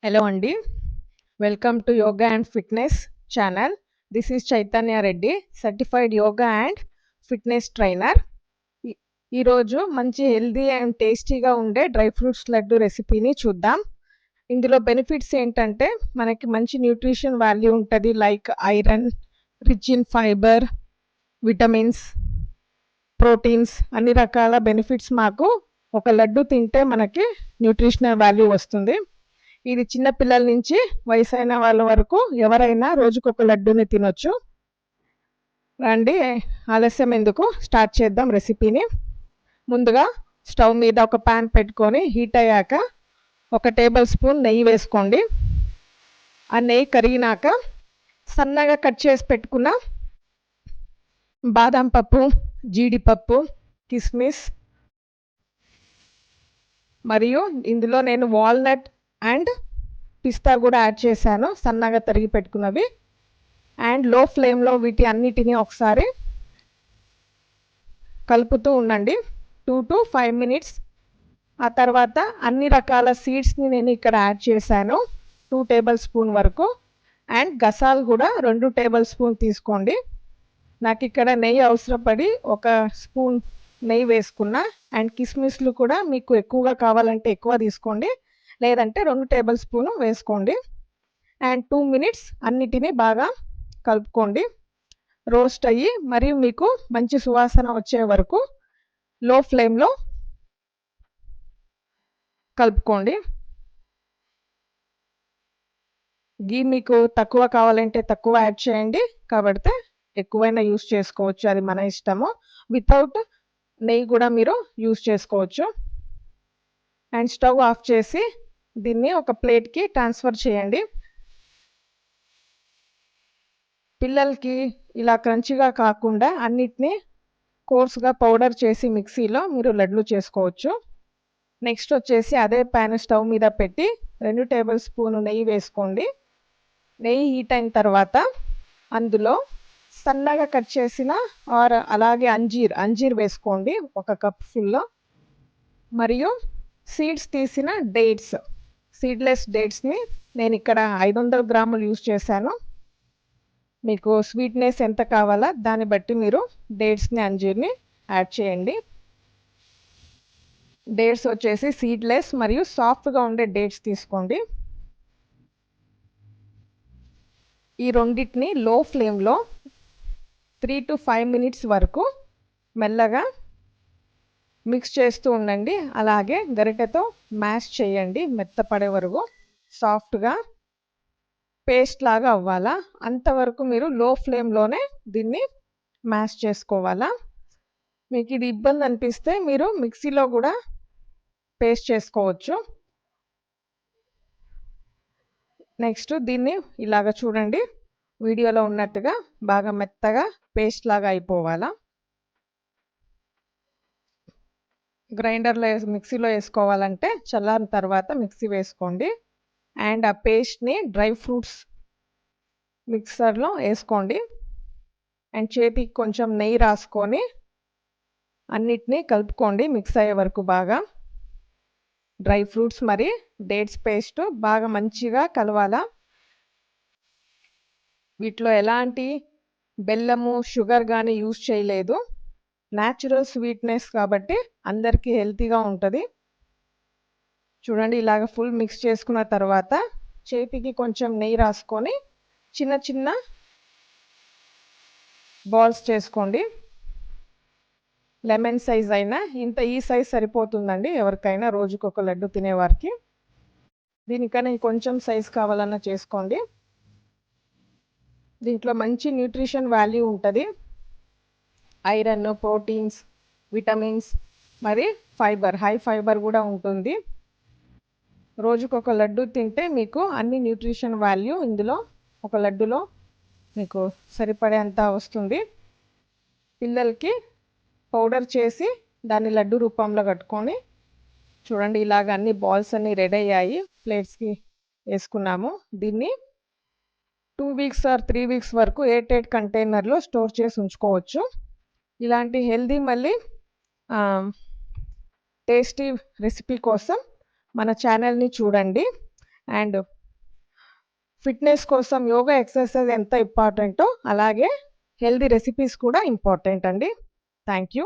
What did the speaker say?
Hello Andy, welcome to Yoga and Fitness channel. This is Chaitanya Reddy, certified yoga and fitness trainer. ఈరోజు మంచి healthy and టేస్టీగా ఉండే dry fruits laddu రెసిపీని చూద్దాం. ఇందులో బెనిఫిట్స్ ఏంటంటే మనకి మంచి న్యూట్రిషన్ వాల్యూ ఉంటుంది, like iron, rich in fibre, vitamins, proteins, అన్ని రకాల బెనిఫిట్స్ మాకు ఒక లడ్డు తింటే మనకి న్యూట్రిషనల్ వాల్యూ వస్తుంది. ఇది చిన్న పిల్లల నుంచి వయసైన వాళ్ళ వరకు ఎవరైనా రోజుకొక లడ్డూని తినొచ్చు. రండి, ఆలస్యం ఎందుకు, స్టార్ట్ చేద్దాం రెసిపీని. ముందుగా స్టవ్ మీద ఒక ప్యాన్ పెట్టుకొని హీట్ అయ్యాక 1 టేబుల్ స్పూన్ నెయ్యి వేసుకోండి. ఆ నెయ్యి కరిగినాక సన్నగా కట్ చేసి పెట్టుకున్న బాదం పప్పు, జీడిపప్పు, కిస్మిస్ మరియు ఇందులో నేను వాల్నట్ అండ్ పిస్తా కూడా యాడ్ చేశాను, సన్నగా తరిగి పెట్టుకున్నవి. అండ్ లో ఫ్లేమ్లో వీటి అన్నిటినీ ఒకసారి కలుపుతూ ఉండండి 2 to 5 minutes. ఆ తర్వాత అన్ని రకాల సీడ్స్ని నేను ఇక్కడ యాడ్ చేశాను, 2 టేబుల్ స్పూన్ వరకు. అండ్ గసాలు కూడా 2 టేబుల్ స్పూన్ తీసుకోండి. నాకు ఇక్కడ నెయ్యి అవసరపడి 1 స్పూన్ నెయ్యి వేసుకున్నా. అండ్ కిస్మిస్లు కూడా మీకు ఎక్కువగా కావాలంటే ఎక్కువ తీసుకోండి, లేదంటే 2 టేబుల్ స్పూన్ వేసుకోండి. అండ్ 2 minutes అన్నిటినీ బాగా కలుపుకోండి, రోస్ట్ అయ్యి మరియు మీకు మంచి సువాసన వచ్చే వరకు లో ఫ్లేమ్లో కలుపుకోండి. గీ మీకు తక్కువ కావాలంటే తక్కువ యాడ్ చేయండి, కాబట్టి ఎక్కువైనా యూస్ చేసుకోవచ్చు, అది మన ఇష్టము. వితౌట్ నెయ్యి కూడా మీరు యూస్ చేసుకోవచ్చు. అండ్ స్టవ్ ఆఫ్ చేసి దీన్ని ఒక ప్లేట్కి ట్రాన్స్ఫర్ చేయండి. పిల్లలకి ఇలా క్రంచిగా కాకుండా అన్నిటినీ కోర్స్గా పౌడర్ చేసి మిక్సీలో మీరు లడ్లు చేసుకోవచ్చు. నెక్స్ట్ వచ్చేసి అదే ప్యాన్ స్టవ్ మీద పెట్టి 2 టేబుల్ స్పూన్ నెయ్యి వేసుకోండి. నెయ్యి హీట్ అయిన తర్వాత అందులో సన్నగా కట్ చేసిన అలాగే అంజీర్ వేసుకోండి 1 కప్ ఫుల్లో. మరియు సీడ్స్ తీసిన డేట్స్, సీడ్లెస్ డేట్స్ని నేను ఇక్కడ 500 గ్రాములు యూస్ చేశాను. మీకు స్వీట్నెస్ ఎంత కావాలా దాన్ని బట్టి మీరు డేట్స్ని, అంజీర్ని యాడ్ చేయండి. డేట్స్ వచ్చేసి సీడ్లెస్ మరియు సాఫ్ట్గా ఉండే డేట్స్ తీసుకోండి. ఈ రెండింటిని లో ఫ్లేమ్లో 3 to 5 minutes వరకు మెల్లగా మిక్స్ చేస్తూ ఉండండి. అలాగే గరిటెతో మ్యాష్ చేయండి మెత్తపడే వరకు, సాఫ్ట్గా పేస్ట్ లాగా అవ్వాలా, అంతవరకు మీరు లో ఫ్లేమ్లోనే దీన్ని మ్యాష్ చేసుకోవాలా. మీకు ఇది ఇబ్బంది అనిపిస్తే మీరు మిక్సీలో కూడా పేస్ట్ చేసుకోవచ్చు. నెక్స్ట్ దీన్ని ఇలాగ చూడండి, వీడియోలో ఉన్నట్టుగా బాగా మెత్తగా పేస్ట్ లాగా అయిపోవాలా. గ్రైండర్లో మిక్సీలో వేసుకోవాలంటే చల్లారిన తర్వాత మిక్సీ వేసుకోండి. అండ్ ఆ పేస్ట్ని డ్రై ఫ్రూట్స్ మిక్సర్లో వేసుకోండి. అండ్ చేతికి కొంచెం నెయ్యి రాసుకొని అన్నిటినీ కలుపుకోండి మిక్స్ అయ్యే వరకు బాగా. డ్రై ఫ్రూట్స్ మరి డేట్స్ పేస్ట్ బాగా మంచిగా కలవాలా. వీటిలో ఎలాంటి బెల్లము, షుగర్ కానీ యూస్ చేయలేదు, న్యాచురల్ స్వీట్నెస్ కాబట్టి అందరికీ హెల్తీగా ఉంటుంది. చూడండి, ఇలాగ ఫుల్ మిక్స్ చేసుకున్న తర్వాత చేతికి కొంచెం నెయ్యి రాసుకొని చిన్న చిన్న బాల్స్ చేసుకోండి. లెమన్ సైజ్ అయినా ఈ సైజ్ సరిపోతుందండి ఎవరికైనా, రోజుకొక లడ్డు తినేవారికి. దీనికన్నా కొంచెం సైజ్ కావాలన్నా చేసుకోండి. దీంట్లో మంచి న్యూట్రిషన్ వాల్యూ ఉంటుంది, ఐరన్, ప్రోటీన్స్, విటమిన్స్ మరి ఫైబర్, హై ఫైబర్ కూడా ఉంటుంది. రోజుకొక లడ్డు తింటే మీకు అన్ని న్యూట్రిషన్ వాల్యూ ఇందులో ఒక లడ్డులో మీకు సరిపడేంత వస్తుంది. పిల్లలకి పౌడర్ చేసి దాన్ని లడ్డు రూపంలో కట్టుకొని చూడండి, ఇలాగ అన్ని బాల్స్ అన్ని రెడీ అయ్యాయి, ప్లేట్స్కి వేసుకున్నాము. దీన్ని 2 weeks or 3 weeks వరకు ఎయిర్టైట్ కంటైనర్లో స్టోర్ చేసి ఉంచుకోవచ్చు. ఇలాంటి హెల్దీ మళ్ళీ టేస్టీ రెసిపీ కోసం మన ఛానల్ని చూడండి. అండ్ ఫిట్నెస్ కోసం యోగా ఎక్సర్సైజ్ ఎంత ఇంపార్టెంటో అలాగే హెల్దీ రెసిపీస్ కూడా ఇంపార్టెంట్ అండి. Thank you.